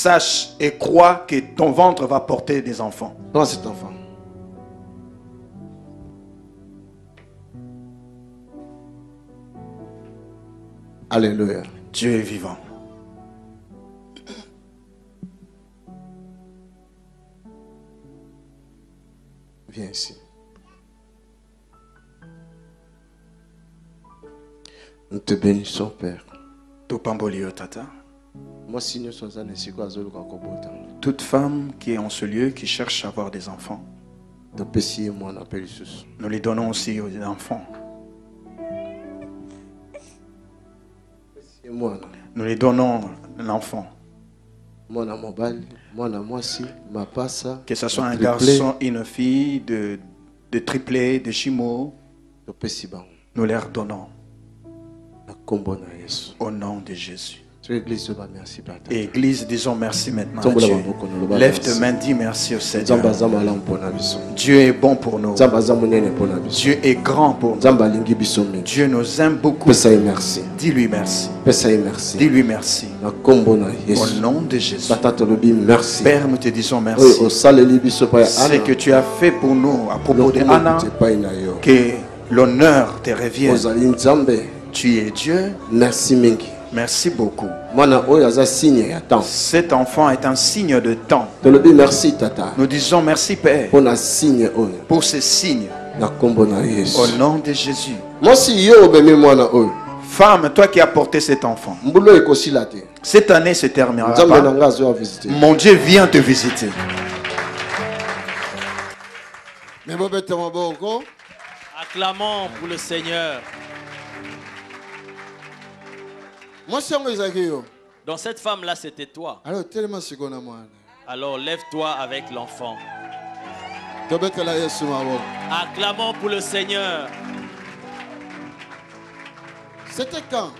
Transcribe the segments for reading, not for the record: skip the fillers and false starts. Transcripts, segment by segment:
sache et crois que ton ventre va porter des enfants. Prends cet enfant. Alléluia. Dieu est vivant. Viens ici. Nous te bénissons, Père. Topambolio tata. Moi, si nous sommes ici, Toute femme qui est en ce lieu, qui cherche à avoir des enfants, nous les donnons aussi aux enfants. Nous les donnons l'enfant. Que ce soit un garçon, une fille, de triplés, de jumeaux, nous les redonnons. Au nom de Jésus. Et Église, disons merci maintenant à Dieu. Lève tes mains, dis merci au Seigneur. Dieu est bon pour nous. Dieu est grand pour nous. Dieu nous aime beaucoup. Dis-lui merci. Dis-lui merci. Au nom de Jésus. Père, nous te disons merci. Ce que tu as fait pour nous à propos de Anna, que l'honneur te revienne. Tu es Dieu. Merci beaucoup. Cet enfant est un signe de temps. Nous disons merci Père pour ce signe. Au nom de Jésus. Femme, toi qui as porté cet enfant, cette année se terminera pas. Mon Dieu vient te visiter. Acclamons pour le Seigneur. Dans cette femme-là, c'était toi. Alors lève-toi avec l'enfant. Acclamons pour le Seigneur. C'était quand?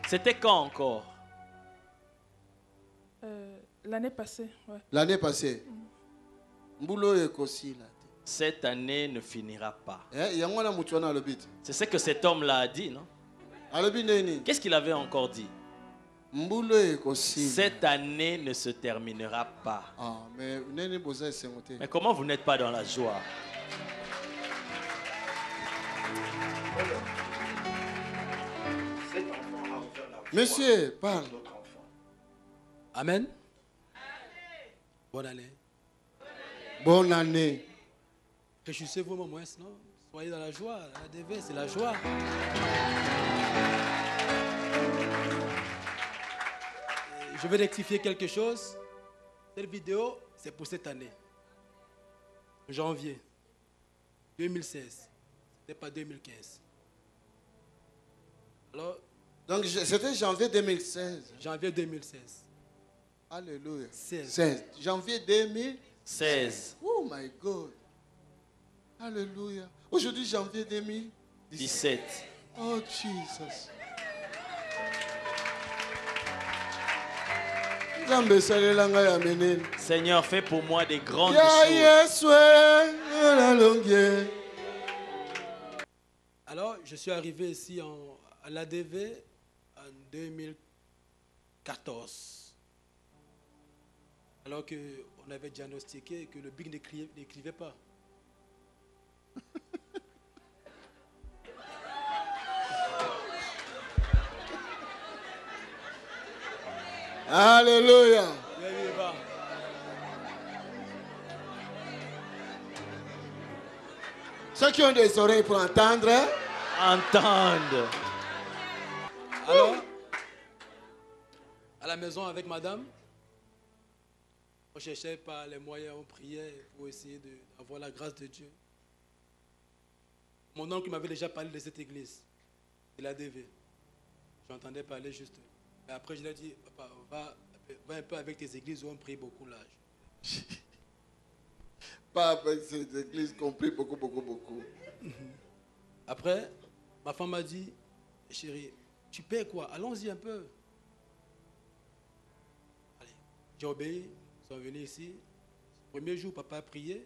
C'était quand encore? L'année passée. Ouais. L'année passée. Cette année ne finira pas. C'est ce que cet homme-là a dit, non? Qu'est-ce qu'il avait encore dit? Cette année ne se terminera pas. Mais comment vous n'êtes pas dans la joie? Monsieur, parle. Amen. Bonne année. Bonne année. Réjouissez-vous au moins, non? Soyez dans la joie. La DV, c'est la joie. Je vais rectifier quelque chose. Cette vidéo, c'est pour cette année. Janvier 2016. C'était pas 2015. Alors, donc c'était janvier 2016. Janvier 2016. Alléluia. 16. Janvier 2016. 16. Oh my God. Alléluia. Aujourd'hui, janvier 2017. Oh Jesus. Seigneur, fais pour moi des grandes choses. Alors, je suis arrivé ici à l'ADV en 2014. Alors qu'on avait diagnostiqué que le BIC n'écrivait pas. Alléluia. Ceux qui ont des oreilles pour entendre, entendent. Alors, à la maison avec madame, on cherchait par les moyens, on priait pour essayer d'avoir la grâce de Dieu. Mon oncle m'avait déjà parlé de cette église, de l'ADV. J'entendais parler juste. Et après, je lui ai dit, papa, va un peu avec tes églises où on prie beaucoup là. Pas avec ces églises qu'on prie beaucoup, beaucoup, beaucoup. Après, ma femme m'a dit, chérie, tu paies quoi? Allons-y un peu. Allez, j'ai obéi, ils sont venus ici. Le premier jour, papa a prié.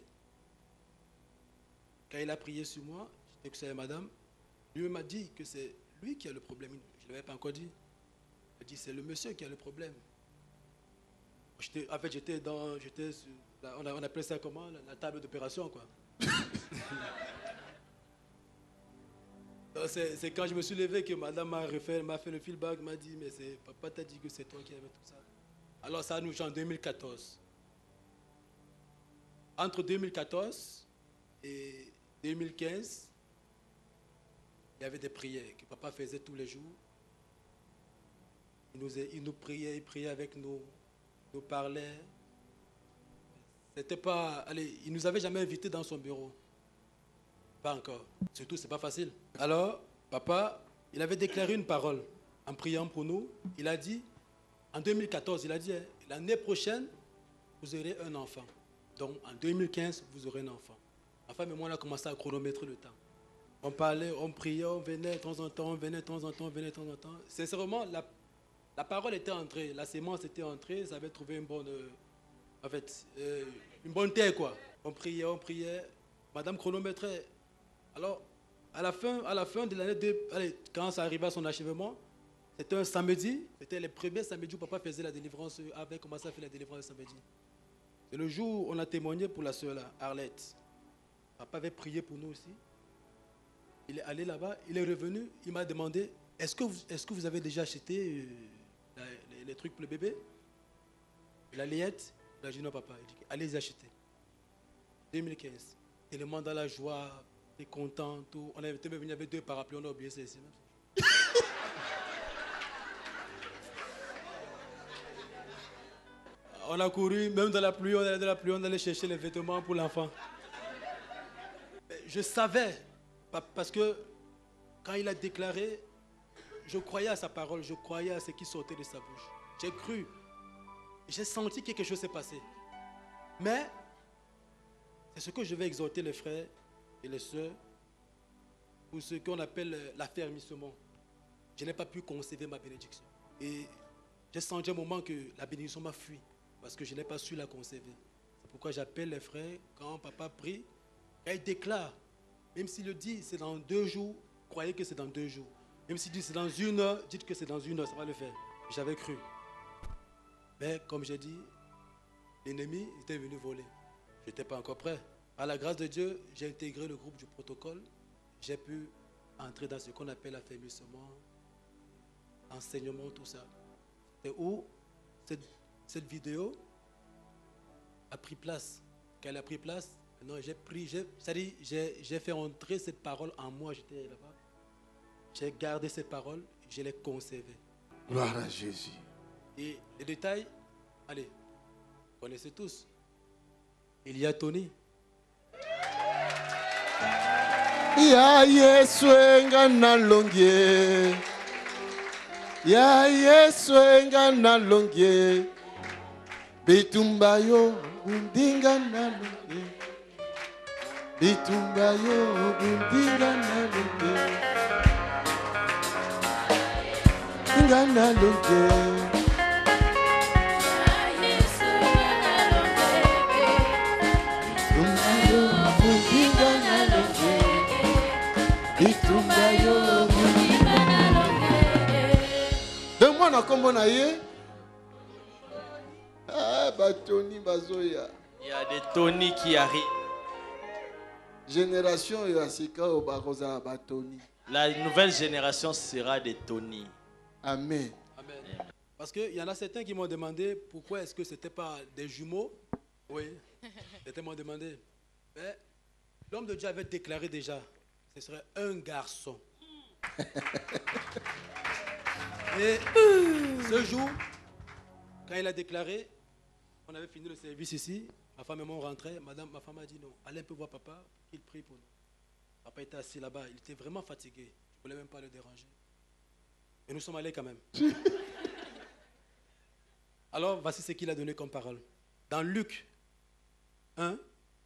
Quand il a prié sur moi, j'étais que c'est madame. Lui m'a dit que c'est lui qui a le problème. Je ne l'avais pas encore dit. Il a dit, c'est le monsieur qui a le problème. En fait, on appelait ça comment? La table d'opération, quoi. C'est quand je me suis levé que madame m'a fait le feedback, m'a dit, mais papa t'a dit que c'est toi qui avais tout ça. Alors ça nous change en 2014. Entre 2014 et 2015, il y avait des prières que papa faisait tous les jours. Il nous priait, il priait avec nous, nous parlait. C'était pas, allez, il nous avait jamais invités dans son bureau. Pas encore. Surtout, c'est pas facile. Alors, papa, il avait déclaré une parole en priant pour nous. Il a dit, en 2014, il a dit, l'année prochaine, vous aurez un enfant. Donc, en 2015, vous aurez un enfant. Ma femme et moi, on a commencé à chronométrer le temps. On parlait, on priait, on venait de temps en temps, on venait de temps en temps, on venait de temps en temps. Sincèrement, la parole était entrée, la sémence était entrée, ça avait trouvé une bonne terre, quoi. On priait, madame chronométrait. Alors, à la fin de l'année, quand ça arrivait à son achèvement, c'était un samedi, c'était le premier samedi où papa faisait la délivrance, avait commencé à faire la délivrance le samedi. C'est le jour où on a témoigné pour la sœur là, Arlette. Papa avait prié pour nous aussi. Il est allé là-bas, il est revenu, il m'a demandé, est-ce que vous avez déjà acheté les trucs pour le bébé? La layette? Il a dit non papa, il dit allez-y acheter. 2015, tellement dans la joie, il est content, tout. On avait venu avec 2 parapluies, on a oublié ça ici. On a couru, même dans la pluie, on allait chercher les vêtements pour l'enfant. Je savais, parce que quand il a déclaré, je croyais à sa parole, je croyais à ce qui sortait de sa bouche. J'ai cru, j'ai senti que quelque chose s'est passé. Mais, c'est ce que je vais exhorter les frères et les sœurs pour ce qu'on appelle l'affermissement. Je n'ai pas pu concevoir ma bénédiction. Et j'ai senti un moment que la bénédiction m'a fui parce que je n'ai pas su la concevoir. C'est pourquoi j'appelle les frères, quand papa prie, quand il déclare, même s'il le dit, c'est dans 2 jours, croyez que c'est dans 2 jours. Même s'il dit c'est dans 1 heure, dites que c'est dans 1 heure, ça va le faire. J'avais cru. Mais comme j'ai dit, l'ennemi était venu voler. Je n'étais pas encore prêt. Par la grâce de Dieu, j'ai intégré le groupe du protocole. J'ai pu entrer dans ce qu'on appelle l'affermissement, enseignement, tout ça. Et où cette vidéo a pris place. Quand elle a pris place, j'ai fait entrer cette parole en moi. J'étais là-bas. J'ai gardé cette parole, je l'ai conservée. Gloire à Jésus. Et les détails, allez, vous connaissez tous. Il y a Tony. Ya Yesu ngana longie. Ya Yesu ngana longie. Bitumba yo bundinga na longie. Bitumba yo bundinga na longie. Ngana longie. Donne-moi na kombo na ye. Ah, Tony bazoya. Il y a des Tony qui arrivent. Génération Yasika au baroza Tony. La nouvelle génération sera des Tony. Amen. Amen. Parce qu'il y en a certains qui m'ont demandé pourquoi est-ce que ce n'était pas des jumeaux. Oui, certains m'ont demandé. Mais l'homme de Dieu avait déclaré déjà, ce serait un garçon. Et ce jour, quand il a déclaré, on avait fini le service ici, ma femme et moi on rentrait, ma femme a dit non, allez un peu voir papa, qu'il prie pour nous. Papa était assis là-bas, il était vraiment fatigué, je ne voulais même pas le déranger. Et nous sommes allés quand même. Alors voici ce qu'il a donné comme parole. Dans Luc 1,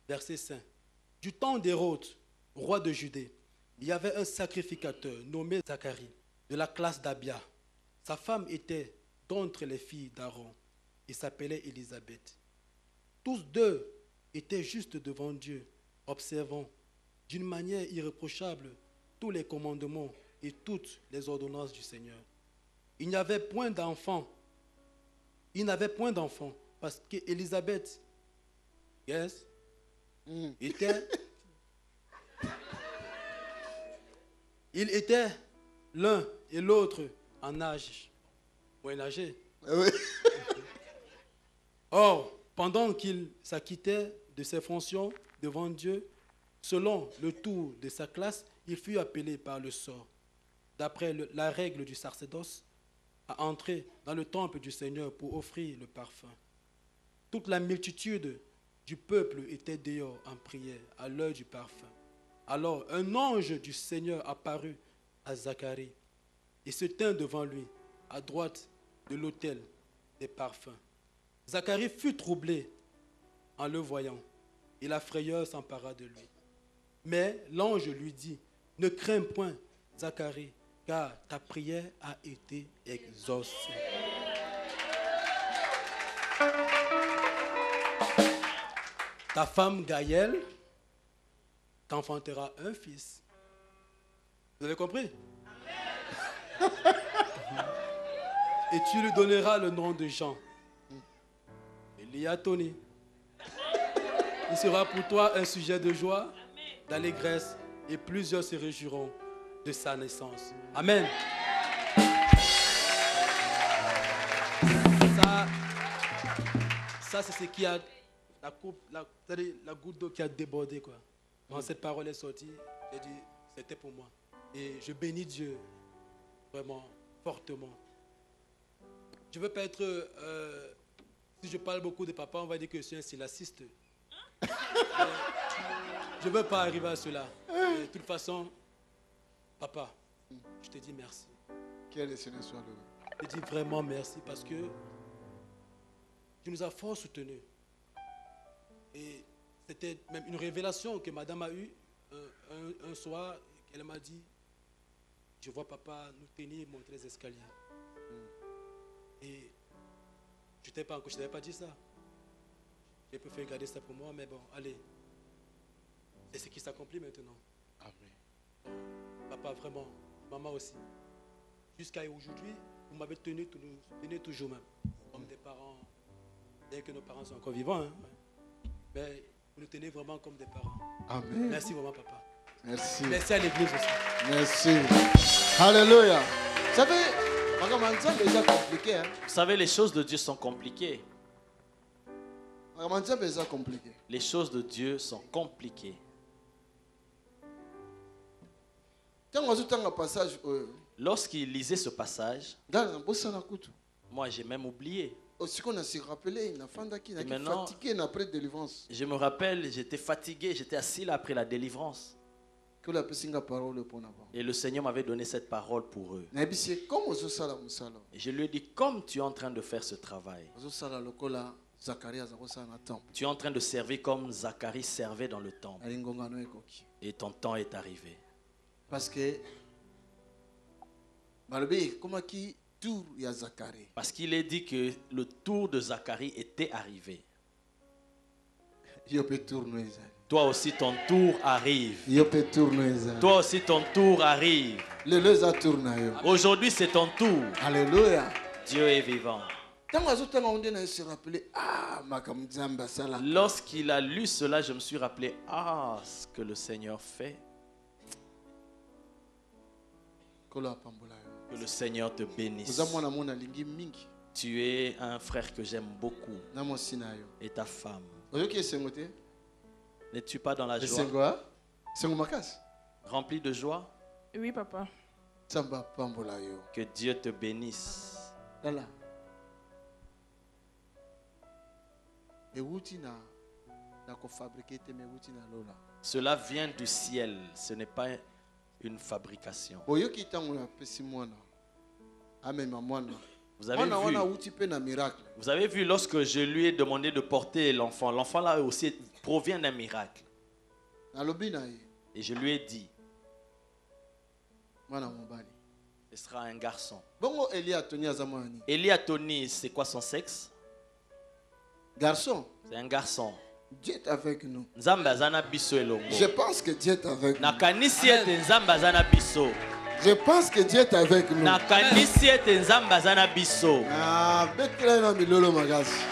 verset 5. Du temps d'Hérode, roi de Judée, il y avait un sacrificateur nommé Zacharie, de la classe d'Abia. Sa femme était d'entre les filles d'Aaron. Il s'appelait Élisabeth. Tous deux étaient justes devant Dieu, observant d'une manière irréprochable tous les commandements et toutes les ordonnances du Seigneur. Il n'avait point d'enfant, Parce qu'Élisabeth, yes, était... Ils étaient l'un et l'autre en âge moyen âgé. Oui. Or, pendant qu'il s'acquittait de ses fonctions devant Dieu, selon le tour de sa classe, il fut appelé par le sort, d'après la règle du sacerdoce, à entrer dans le temple du Seigneur pour offrir le parfum. Toute la multitude du peuple était dehors en prière à l'heure du parfum. Alors un ange du Seigneur apparut à Zacharie et se tint devant lui, à droite de l'autel des parfums. Zacharie fut troublé en le voyant, et la frayeur s'empara de lui. Mais l'ange lui dit, « Ne crains point, Zacharie, car ta prière a été exaucée. » Ta femme Gaëlle t'enfantera un fils. Vous avez compris? Et tu lui donneras le nom de Jean. Eliatoni. Il sera pour toi un sujet de joie, d'allégresse, et plusieurs se réjouiront de sa naissance. Amen. Ça c'est ce qui a la goutte d'eau qui a débordé, quoi. Quand cette parole est sortie, j'ai dit, c'était pour moi. Et je bénis Dieu vraiment fortement. Je ne veux pas être... si je parle beaucoup de papa, on va dire que je suis un silaciste. Je ne veux pas arriver à cela. De toute façon, papa, je te dis merci. Quel est le Seigneur soit loué. Je te dis vraiment merci parce que tu nous as fort soutenus. Et c'était même une révélation que madame a eue un soir. Elle m'a dit, je vois papa nous tenir, monter les escaliers. Et je ne t'avais pas dit ça. J'ai préféré garder ça pour moi, mais bon, allez. C'est ce qui s'accomplit maintenant. Amen. Papa, vraiment, maman aussi. Jusqu'à aujourd'hui, vous m'avez tenu toujours même. Comme des parents, bien que nos parents sont encore vivants, hein, mais vous nous tenez vraiment comme des parents. Amen. Merci vraiment, papa. Merci. Merci à l'église aussi. Merci. Alléluia. Vous savez, les choses de Dieu sont compliquées. Les choses de Dieu sont compliquées. Lorsqu'il lisait ce passage, moi j'ai même oublié. Et maintenant, je me rappelle, j'étais fatigué, j'étais assis là après la délivrance. Et le Seigneur m'avait donné cette parole pour eux. Et je lui ai dit, comme tu es en train de faire ce travail, tu es en train de servir comme Zacharie servait dans le temple. Et ton temps est arrivé. Parce que qu'il est dit que le tour de Zacharie était arrivé. Toi aussi ton tour arrive. Toi aussi ton tour arrive. Aujourd'hui c'est ton tour. Alléluia. Dieu est vivant. Lorsqu'il a lu cela, je me suis rappelé, ce que le Seigneur fait. Que le Seigneur te bénisse. Tu es un frère que j'aime beaucoup. Et ta femme. N'es-tu pas dans la joie? Rempli de joie? Oui, papa. Que Dieu te bénisse. Cela vient du ciel, ce n'est pas une fabrication. Vous avez vu lorsque je lui ai demandé de porter l'enfant, l'enfant là aussi provient d'un miracle. Et je lui ai dit, ce sera un garçon. Eliatoni, c'est quoi son sexe? Garçon. C'est un garçon. Dieu est avec nous. Je pense que Dieu est avec nous. Je pense que Dieu est avec nous.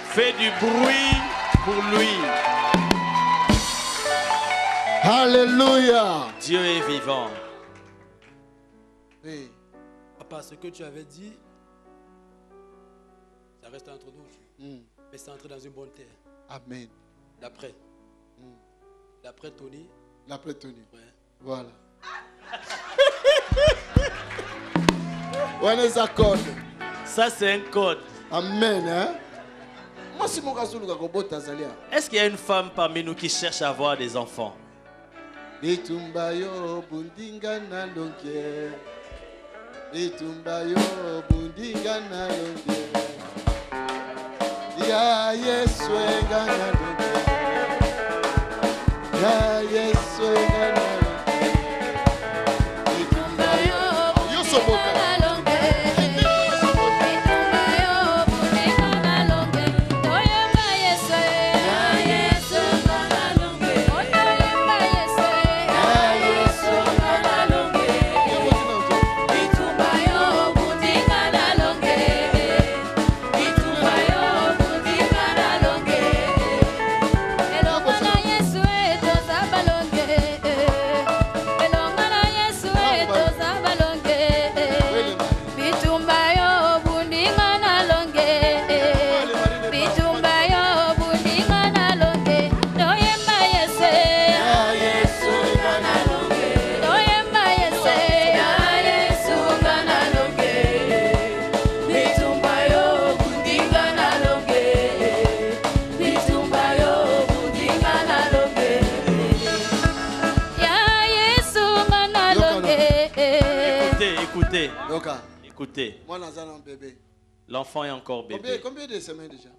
Fais du bruit pour lui. Alléluia. Dieu est vivant. Oui. Papa, ce que tu avais dit, ça reste entre nous. Mais c'est entré dans une bonne terre. Amen. D'après. D'après Tony. D'après Tony. Ouais. Voilà. On est d'accord. Ça, c'est un code. Amen. Hein? Est-ce qu'il y a une femme parmi nous qui cherche à avoir des enfants? Bitumbayo bundinga na longe. Bitumbayo bundinga na longe. Ya Yesu enga na longe. Ya Yesu enga na longe. Bitumbayo bundinga na longe. Écoutez, l'enfant est encore bébé. Combien de semaines déjà?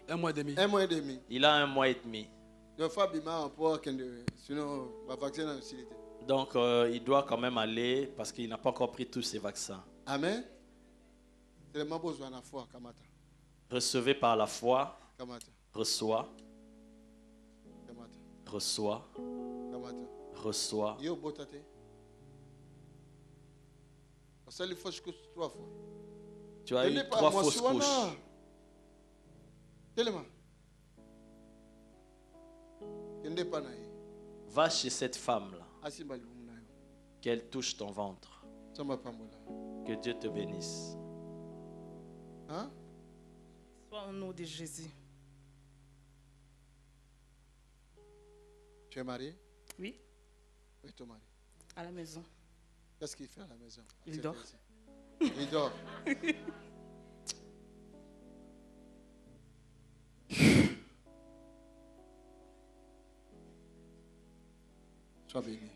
1 mois et demi. 1 mois et demi. Il a 1 mois et demi. Donc il doit quand même aller parce qu'il n'a pas encore pris tous ses vaccins. Amen. Recevez par la foi. Reçois. Reçois. Reçois. Tu as eu 3 fausses couches. Va chez cette femme-là. Qu'elle touche ton ventre. Que Dieu te bénisse. Soit au nom de Jésus. Tu es marié? Oui. Où est ton mari? À la maison. Qu'est-ce qu'il fait à la maison? Il dort. Il dort. Sois béni.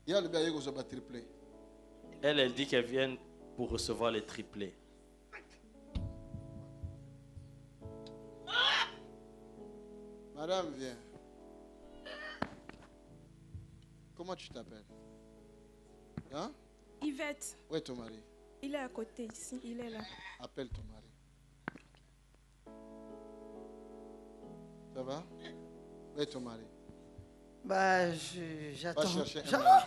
Il y a le gars qui a triplé. Elle dit qu'elle vient pour recevoir les triplés. Madame, viens. Comment tu t'appelles? Hein? Yvette. Où est ton mari? Il est à côté ici, il est là. Appelle ton mari. Ça va? Où est ton mari? Bah, j'attends. Va chercher un mari.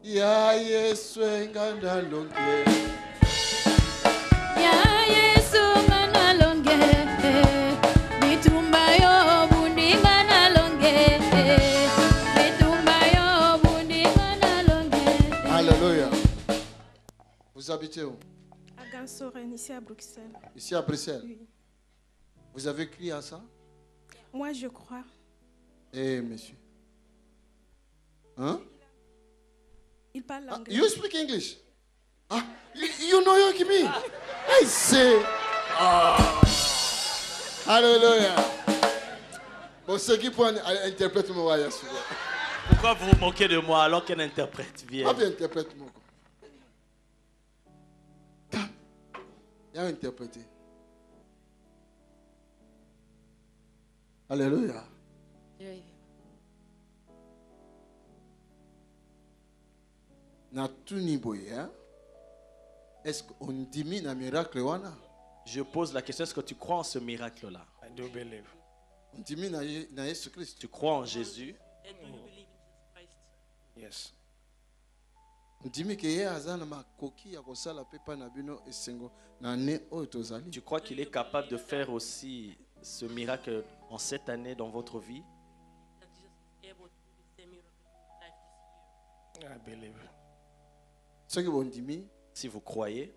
Ya Yesu enganda longe. Ya Yesu ngana longe. Bitumba yo bundi ngana longe. Bitumba yo bundi ngana longe. Alléluia. Vous habitez où? À Gansoren, ici à Bruxelles. Ici à Bruxelles? Oui. Vous avez crié à ça? Moi, je crois. Eh, monsieur. Hein? Il parle anglais. You speak English? Ah, you know your Kimi? I say. Alléluia. Bon, ceux qui peuvent interpréter mon voyage. Pourquoi vous vous moquez de moi alors qu'un interprète vient? Pas bien interprète mon. Il y a un interprété. Alléluia. Oui. Na tuni boye, hein? Est-ce qu'on diminue un miracle wana? Je pose la question, est-ce que tu crois en ce miracle-là? I do believe. On diminue na Jésus Christ. Tu crois en Jésus? Yes. Tu crois qu'il est capable de faire aussi ce miracle en cette année dans votre vie? I believe. Si vous croyez,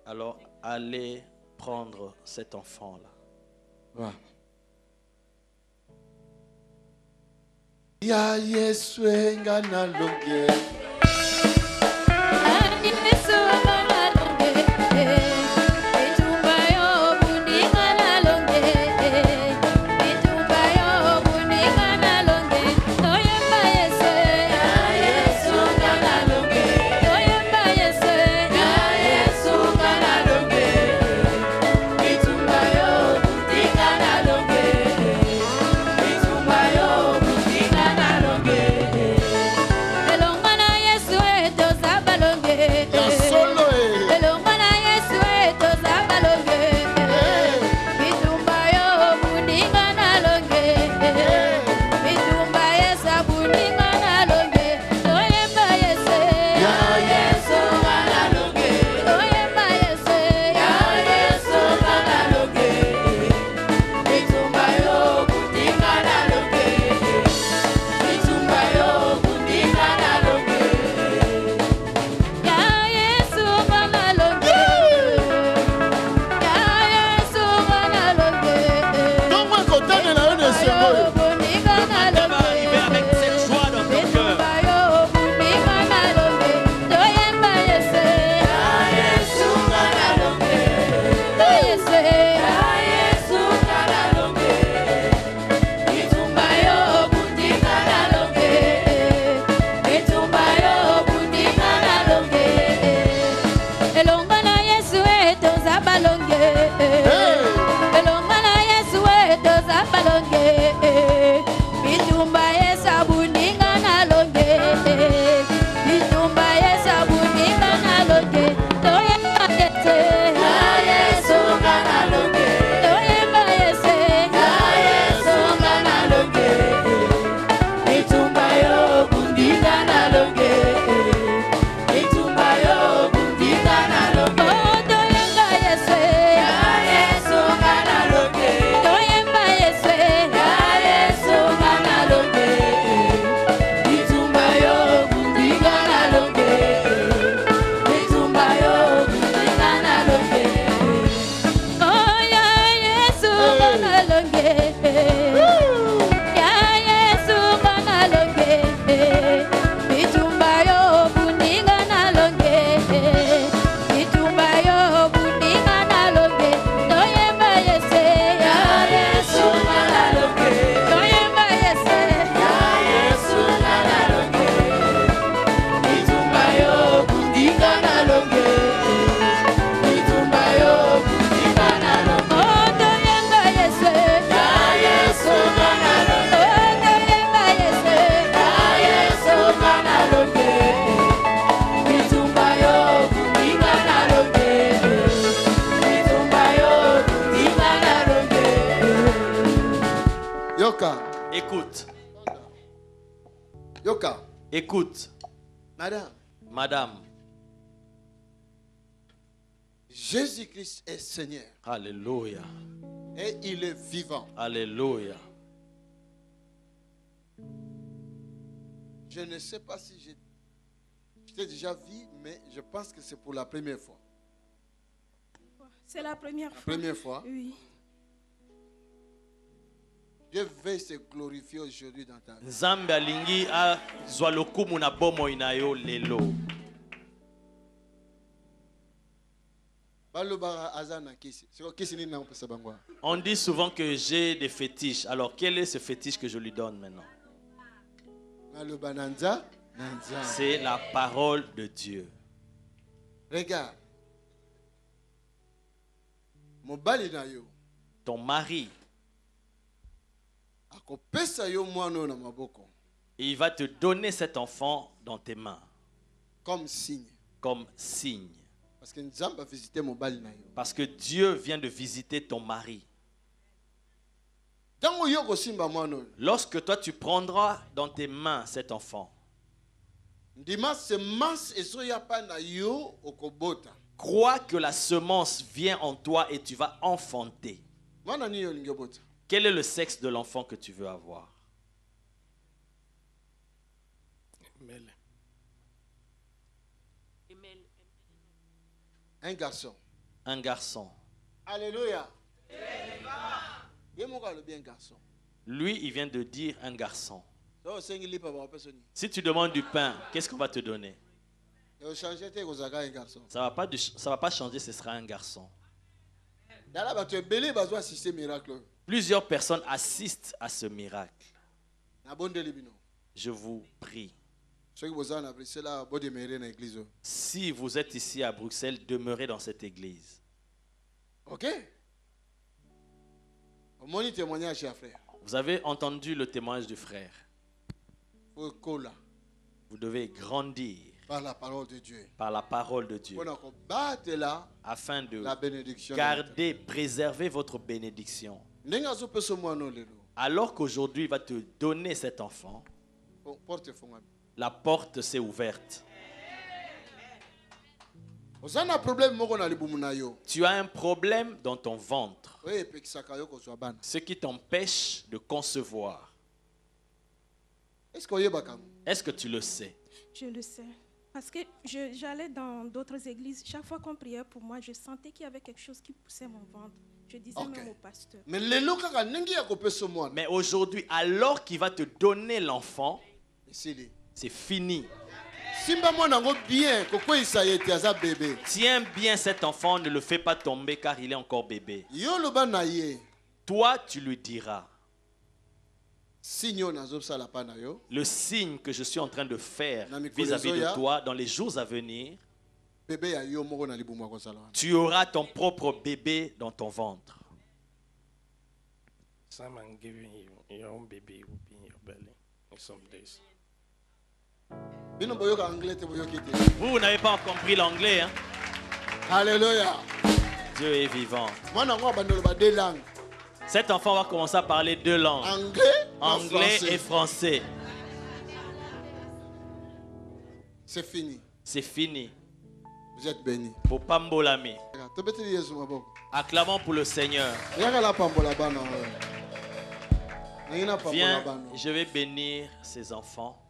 alors allez prendre cet enfant-là. Ya Yesu engana longe. Écoute. Yoka. Écoute. Madame. Jésus-Christ est Seigneur. Alléluia. Et il est vivant. Alléluia. Je ne sais pas si je t'ai déjà vu, mais je pense que c'est pour la première fois. C'est la première fois. Première fois? Oui. Dieu veut se glorifier aujourd'hui dans ta vie. Nzambe alingi azwa lokumu na bomo inayo lelo. On dit souvent que j'ai des fétiches. Alors quel est ce fétiche que je lui donne maintenant? C'est la parole de Dieu. Regarde. Ton mari, il va te donner cet enfant dans tes mains. Comme signe. Comme signe. Parce que Dieu vient de visiter ton mari. Lorsque toi tu prendras dans tes mains cet enfant, Crois que la semence vient en toi et tu vas enfanter. Quel est le sexe de l'enfant que tu veux avoir? Un garçon. Un garçon. Alléluia. Lui, il vient de dire un garçon. Si tu demandes du pain, qu'est-ce qu'on va te donner? Ça va pas changer, ce sera un garçon. Plusieurs personnes assistent à ce miracle. Je vous prie. Si vous êtes ici à Bruxelles, demeurez dans cette église. Ok? Vous avez entendu le témoignage du frère. Vous devez grandir par la parole de Dieu. Par la parole de Dieu. Afin de garder, préserver votre bénédiction. Alors qu'aujourd'hui il va te donner cet enfant, la porte s'est ouverte. Tu as un problème dans ton ventre, ce qui t'empêche de concevoir. Est-ce que tu le sais? Je le sais. Parce que j'allais dans d'autres églises. Chaque fois qu'on priait pour moi, je sentais qu'il y avait quelque chose qui poussait mon ventre. Je disais même au pasteur. Mais aujourd'hui, alors qu'il va te donner l'enfant, c'est fini. Tiens bien cet enfant, ne le fais pas tomber car il est encore bébé. Toi, tu lui diras. Le signe que je suis en train de faire vis-à-vis de toi dans les jours à venir, tu auras ton propre bébé dans ton ventre. Someone giving you your own baby will be in your belly in some days. Vous n'avez pas compris l'anglais, hein? Alléluia. Dieu est vivant. Cet enfant va commencer à parler deux langues. Anglais et français. C'est fini. C'est fini. Vous êtes bénis. Pour Pambolami. Acclamons pour le Seigneur. Viens, je vais bénir ces enfants.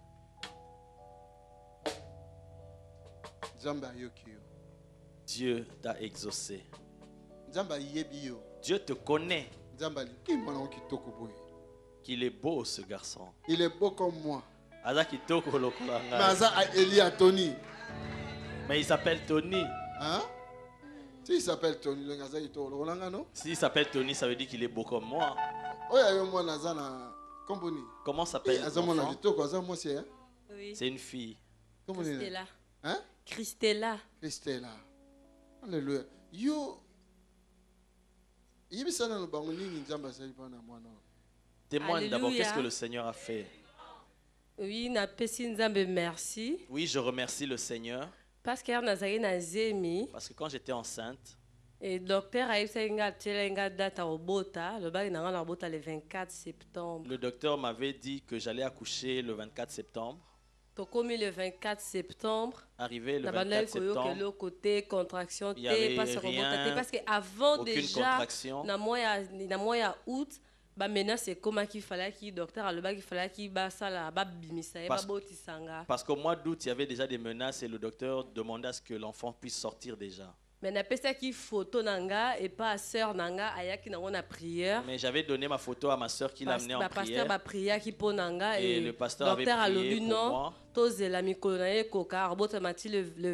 Dieu t'a exaucé. Dieu te connaît. Qu'il est beau ce garçon. Il est beau comme moi. Mais il s'appelle Tony. Hein? S'il s'appelle Tony, s'il s'appelle Tony, ça veut dire qu'il est beau comme moi. Comment s'appelle l'enfant? Oui. C'est une fille. Christella. Hein? Christella. Christella. Alléluia. Témoigne d'abord, qu'est-ce que le Seigneur a fait? Oui, merci. Oui, je remercie le Seigneur. Parce que quand j'étais enceinte, et le docteur a le 24 septembre. Le docteur m'avait dit que j'allais accoucher le 24 septembre. Le 24 septembre, arrivé le 24 septembre, il n'y avait rien, parce que avant aucune déjà, contraction. Août, maintenant c'est comme qu'il fallait que le docteur qu'il fallait qu'il parce qu'au mois d'août il y avait déjà des menaces et le docteur demandait à ce que l'enfant puisse sortir déjà. Mais j'avais donné ma photo à ma soeur qui l'a amenée en prière. Et le pasteur avait prié pour moi. Le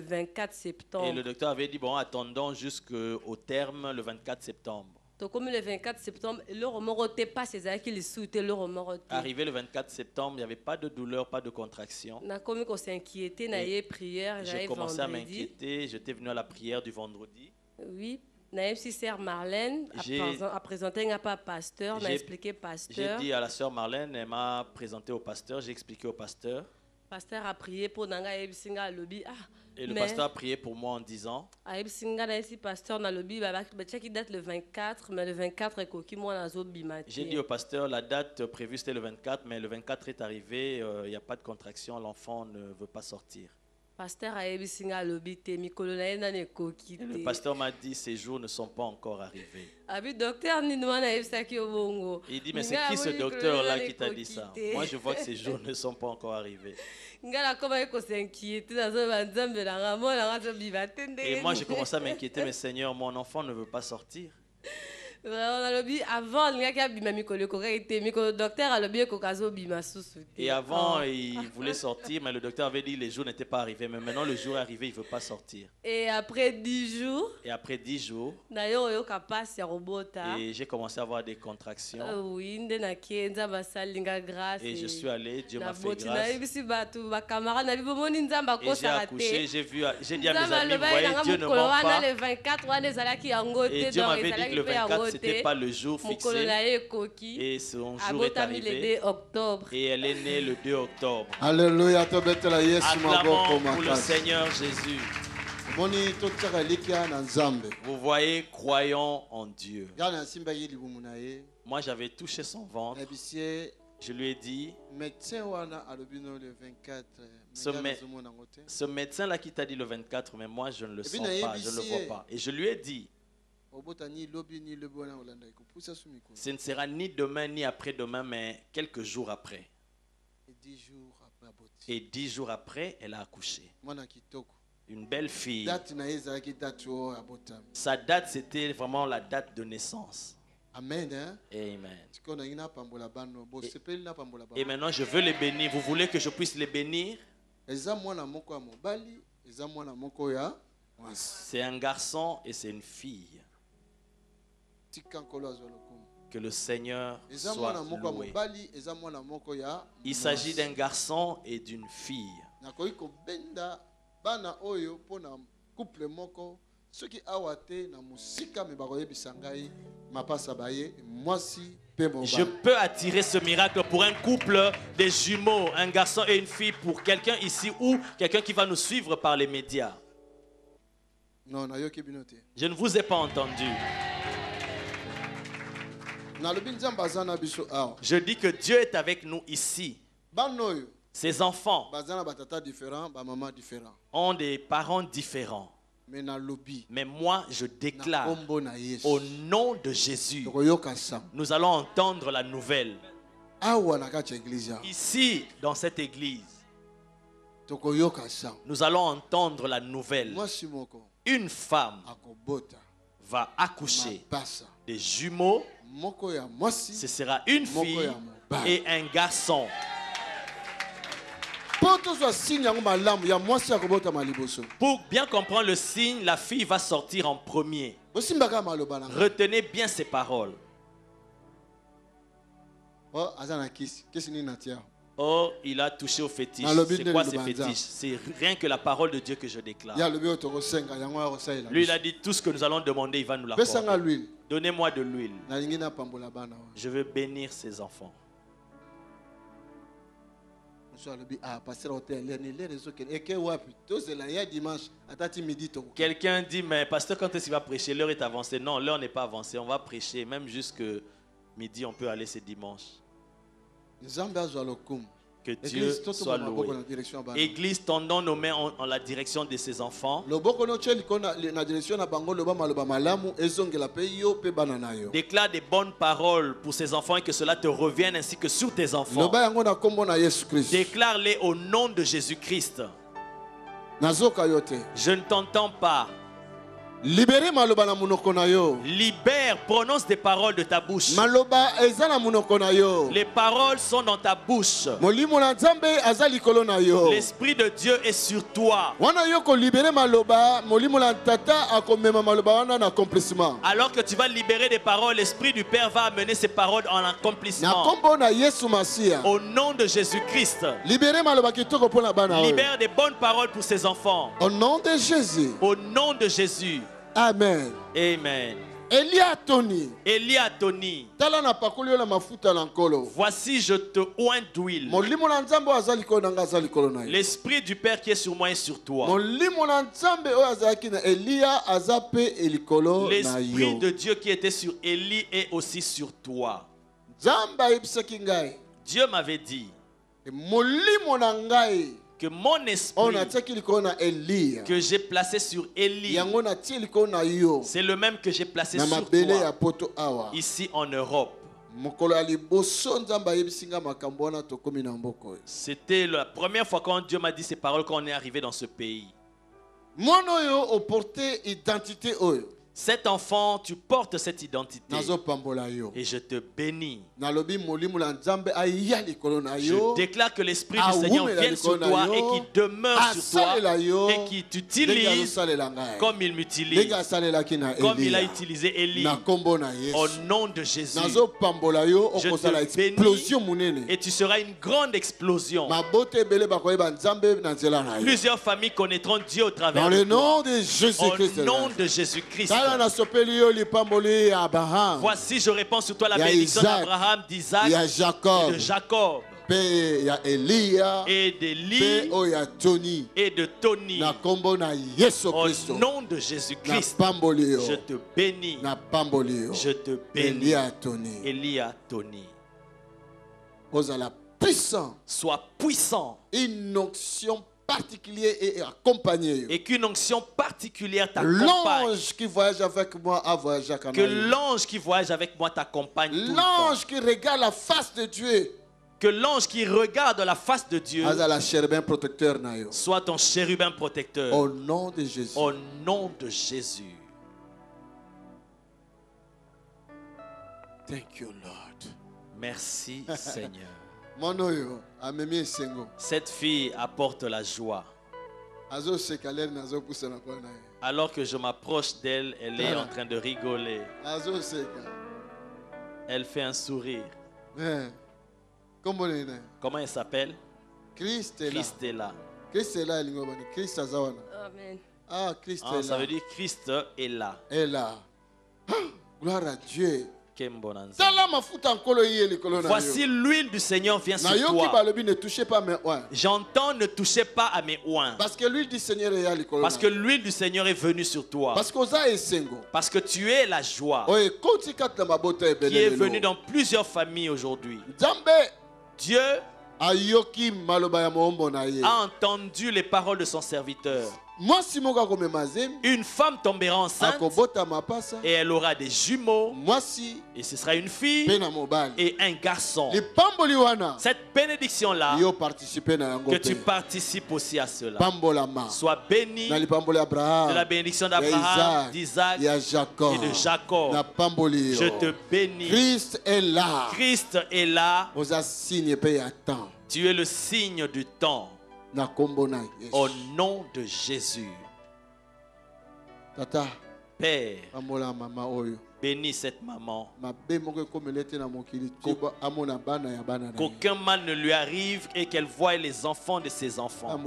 24 septembre. Et le docteur avait dit bon, attendons jusqu'au terme le 24 septembre. Comme le 24 septembre, arrivé le 24 septembre, il n'y avait pas de douleur, pas de contraction. J'ai commencé à m'inquiéter. J'étais venu à la prière du vendredi. Oui. Sœur Marlène a présenté un pasteur, a expliqué pasteur. J'ai dit à la sœur Marlène, elle m'a présenté au pasteur, j'ai expliqué au pasteur. pasteur a prié pour Nanga et Bisinga lobby. Et le pasteur a prié pour moi en disant, j'ai dit au pasteur, la date prévue c'était le 24, mais le 24 est arrivé, il n'y a pas de contraction, l'enfant ne veut pas sortir. Le pasteur m'a dit, ces jours ne sont pas encore arrivés. Il dit, mais c'est qui ce docteur-là qui t'a dit ça? Moi, je vois que ces jours ne sont pas encore arrivés. Et moi, j'ai commencé à m'inquiéter, mais Seigneur, mon enfant ne veut pas sortir. Et avant, il voulait sortir, mais le docteur avait dit que les jours n'étaient pas arrivés. Mais maintenant, le jour est arrivé, il ne veut pas sortir. Et après 10 jours, et j'ai commencé à avoir des contractions. Et je suis allé, Dieu m'a fait grâce. Et j'ai accouché, j'ai dit à mes amis, vous voyez, Dieu ne ment pas. Et Dieu m'avait dit que le 24, ce n'était pas le jour fixé. Et son jour est arrivé. Et elle est née le 2 octobre. Alléluia. Acclamons pour le Seigneur Jésus. Vous voyez, croyons en Dieu. Moi, j'avais touché son ventre. Je lui ai dit, ce médecin-là qui t'a dit le 24, mais moi, je ne le sens pas, je ne le vois pas. Et je lui ai dit, ce ne sera ni demain ni après-demain, mais quelques jours après. Et 10 jours après, elle a accouché. Une belle fille. Sa date, c'était vraiment la date de naissance. Amen. Amen. Et maintenant, je veux les bénir. Vous voulez que je puisse les bénir? C'est un garçon et c'est une fille. Que le Seigneur soit loué. Il s'agit d'un garçon et d'une fille. Je peux attirer ce miracle pour un couple de jumeaux, un garçon et une fille, pour quelqu'un ici ou quelqu'un qui va nous suivre par les médias. Je ne vous ai pas entendu. Je dis que Dieu est avec nous ici. Ces enfants ont des parents différents. Mais moi, je déclare au nom de Jésus, nous allons entendre la nouvelle. Ici, dans cette église, nous allons entendre la nouvelle. Une femme va accoucher des jumeaux. Ce sera une fille et un garçon. Pour bien comprendre le signe, la fille va sortir en premier. Retenez bien ces paroles. Oh, il a touché au fétiche. C'est quoi ces fétiches? C'est rien que la parole de Dieu que je déclare. Lui, il a dit tout ce que nous allons demander, il va nous l'accorder. Donnez-moi de l'huile. Je veux bénir ces enfants. Quelqu'un dit, mais pasteur, quand est-ce qu'il va prêcher? L'heure est avancée. Non, l'heure n'est pas avancée. On va prêcher. Même jusque midi, on peut aller ce dimanche. Que Dieu soit loué. Église, tendons nos mains en la direction de ses enfants. Déclare des bonnes paroles pour ses enfants et que cela te revienne ainsi que sur tes enfants. Déclare-les au nom de Jésus-Christ. Je ne t'entends pas. Libère, prononce des paroles de ta bouche. Les paroles sont dans ta bouche. L'Esprit de Dieu est sur toi. Alors que tu vas libérer des paroles, l'Esprit du Père va amener ces paroles en accomplissement. Au nom de Jésus-Christ. Libère des bonnes paroles pour ses enfants. Au nom de Jésus. Au nom de Jésus. Amen. Amen. Eliatoni. Voici, je te oins d'huile. L'esprit du Père qui est sur moi est sur toi. L'esprit de Dieu qui était sur Élie est aussi sur toi. Dieu m'avait dit que mon esprit que j'ai placé sur Élie, c'est le même que j'ai placé sur toi ici en Europe. C'était la première fois quand Dieu m'a dit ces paroles quand on est arrivé dans ce pays. Cet enfant, tu portes cette identité. Et je te bénis. Je déclare que l'Esprit du Seigneur vienne sur toi et qu'il demeure sur toi et qu'il t'utilise comme il m'utilise, comme il a utilisé Élie. Au nom de Jésus, je te bénis et tu seras une grande explosion. Plusieurs familles connaîtront Dieu au travers de toi. Au nom de Jésus-Christ. Voici, je répands sur toi la bénédiction d'Abraham, d'Isaac et de Jacob. Et d'Élie et de Tony. Au nom de Jésus-Christ, je te bénis. Je te bénis. Elia Tony. Sois puissant. Une onction particulière et accompagné. Et qu'une onction particulière t'accompagne. L'ange qui voyage avec moi a voyagé avec moi. Que l'ange qui voyage avec moi t'accompagne. L'ange qui regarde la face de Dieu. Que l'ange qui regarde la face de Dieu soit ton chérubin protecteur. Au nom de Jésus. Au nom de Jésus. Thank you, Lord. Merci, Seigneur. Cette fille apporte la joie. Alors que je m'approche d'elle, elle est en train de rigoler. Elle fait un sourire. Comment elle s'appelle? Christella. Amen. Ah, Christ est là. Ça veut dire Christ est là. Est là. Gloire à Dieu. Voici l'huile du Seigneur vient sur toi. J'entends ne touchez pas à mes oins. Parce que l'huile du Seigneur est là. Parce que l'huile du Seigneur est venue sur toi. Parce que tu es la joie qui est venue dans plusieurs familles aujourd'hui. Dieu a entendu les paroles de son serviteur. Une femme tombera enceinte et elle aura des jumeaux et ce sera une fille et un garçon. Cette bénédiction-là, que tu participes aussi à cela. Sois béni de la bénédiction d'Abraham, d'Isaac et de Jacob. Je te bénis. Christ est là. Christ est là. Tu es le signe du temps. Au nom de Jésus. Père, bénis cette maman. Qu'aucun mal ne lui arrive et qu'elle voie les enfants de ses enfants.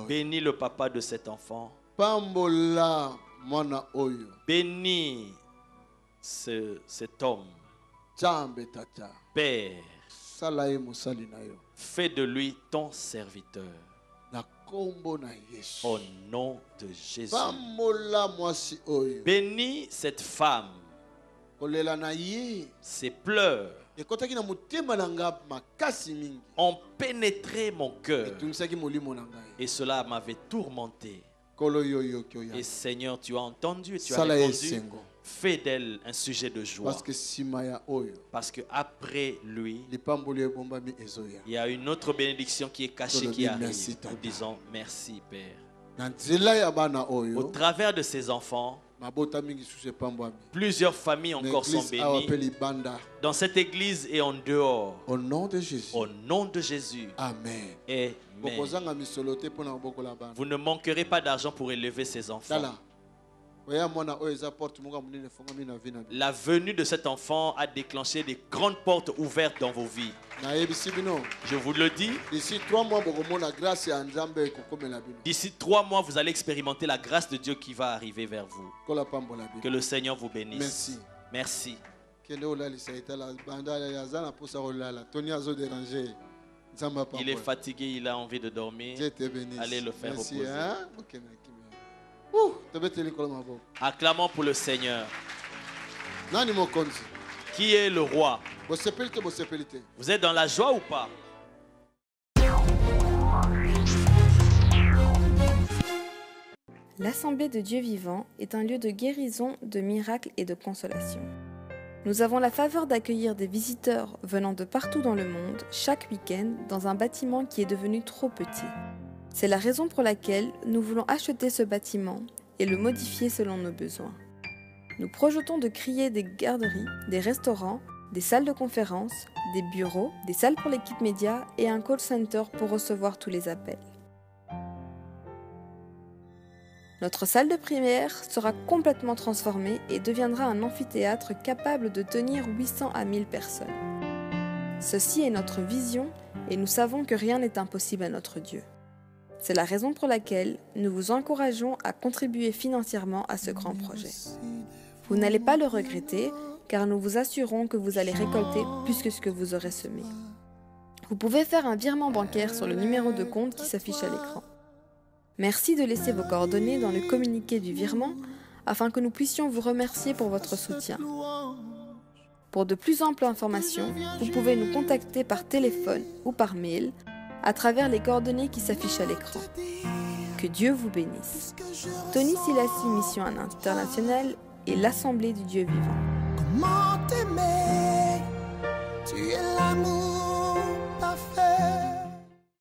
Bénis le papa de cet enfant. Bénis cet homme. Père, fais de lui ton serviteur. Au nom de Jésus. Bénis cette femme. Ses pleurs ont pénétré mon cœur. Et cela m'avait tourmenté. Et Seigneur, tu as entendu et tu as répondu. Fais d'elle un sujet de joie. Parce que après lui, il y a une autre bénédiction qui est cachée qui arrive. Nous disons merci, Père. Au travers de ces enfants, plusieurs familles encore sont bénies dans cette église et en dehors. Au nom de Jésus. Au nom de Jésus. Amen. Amen. Vous ne manquerez pas d'argent pour élever ces enfants. La venue de cet enfant a déclenché des grandes portes ouvertes dans vos vies. Je vous le dis. D'ici 3 mois, vous allez expérimenter la grâce de Dieu qui va arriver vers vous. Que le Seigneur vous bénisse. Merci. Il est fatigué, il a envie de dormir. Allez le faire reposer. Acclamons pour le Seigneur. Qui est le roi? Vous êtes dans la joie ou pas? L'Assemblée de Dieu vivant est un lieu de guérison, de miracles et de consolation. Nous avons la faveur d'accueillir des visiteurs venant de partout dans le monde chaque week-end dans un bâtiment qui est devenu trop petit. C'est la raison pour laquelle nous voulons acheter ce bâtiment et le modifier selon nos besoins. Nous projetons de créer des garderies, des restaurants, des salles de conférence, des bureaux, des salles pour l'équipe média et un call center pour recevoir tous les appels. Notre salle de prière sera complètement transformée et deviendra un amphithéâtre capable de tenir 800 à 1000 personnes. Ceci est notre vision et nous savons que rien n'est impossible à notre Dieu. C'est la raison pour laquelle nous vous encourageons à contribuer financièrement à ce grand projet. Vous n'allez pas le regretter car nous vous assurons que vous allez récolter plus que ce que vous aurez semé. Vous pouvez faire un virement bancaire sur le numéro de compte qui s'affiche à l'écran. Merci de laisser vos coordonnées dans le communiqué du virement afin que nous puissions vous remercier pour votre soutien. Pour de plus amples informations, vous pouvez nous contacter par téléphone ou par mail à travers les coordonnées qui s'affichent à l'écran. Que Dieu vous bénisse. Tony Silassi, Mission Internationale et l'Assemblée du Dieu vivant. Comment t'aimer? Tu es l'amour.